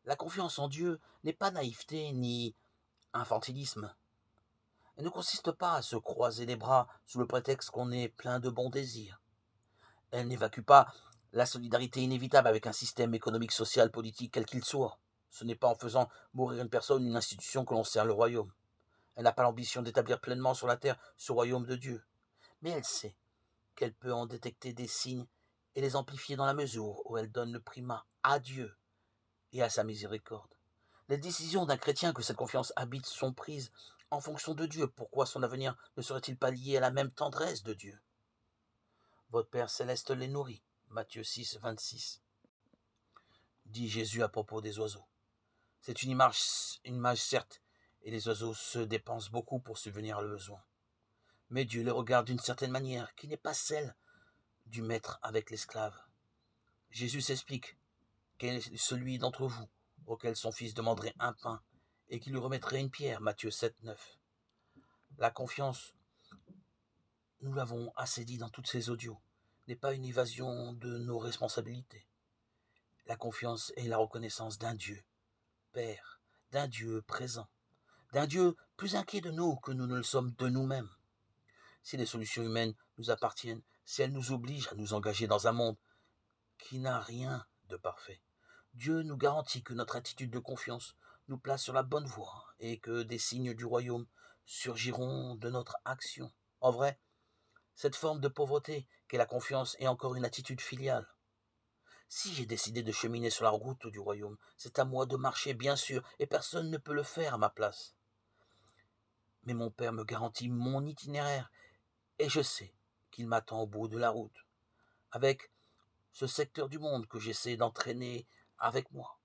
La confiance en Dieu n'est pas naïveté ni infantilisme. Elle ne consiste pas à se croiser les bras sous le prétexte qu'on est plein de bons désirs. Elle n'évacue pas la solidarité inévitable avec un système économique, social, politique, quel qu'il soit. Ce n'est pas en faisant mourir une personne, une institution que l'on sert le royaume. Elle n'a pas l'ambition d'établir pleinement sur la terre ce royaume de Dieu. Mais elle sait qu'elle peut en détecter des signes et les amplifier dans la mesure où elle donne le primat à Dieu et à sa miséricorde. Les décisions d'un chrétien que cette confiance habite sont prises en fonction de Dieu. Pourquoi son avenir ne serait-il pas lié à la même tendresse de Dieu? Votre Père céleste les nourrit. Matthieu 6, 26. Dit Jésus à propos des oiseaux. C'est une image certes, et les oiseaux se dépensent beaucoup pour subvenir à leurs besoins. Mais Dieu les regarde d'une certaine manière, qui n'est pas celle du maître avec l'esclave. Jésus s'explique. Quel est celui d'entre vous auquel son fils demanderait un pain et qui lui remettrait une pierre? Matthieu 7, 9. La confiance, nous l'avons assez dit dans toutes ces audios, n'est pas une évasion de nos responsabilités. La confiance est la reconnaissance d'un Dieu, Père, d'un Dieu présent, d'un Dieu plus inquiet de nous que nous ne le sommes de nous-mêmes. Si les solutions humaines nous appartiennent, si elles nous obligent à nous engager dans un monde qui n'a rien de parfait, Dieu nous garantit que notre attitude de confiance nous place sur la bonne voie et que des signes du royaume surgiront de notre action. En vrai, cette forme de pauvreté qu'est la confiance est encore une attitude filiale. Si j'ai décidé de cheminer sur la route du royaume, c'est à moi de marcher, bien sûr, et personne ne peut le faire à ma place. Mais mon Père me garantit mon itinéraire, et je sais qu'il m'attend au bout de la route, avec ce secteur du monde que j'essaie d'entraîner avec moi.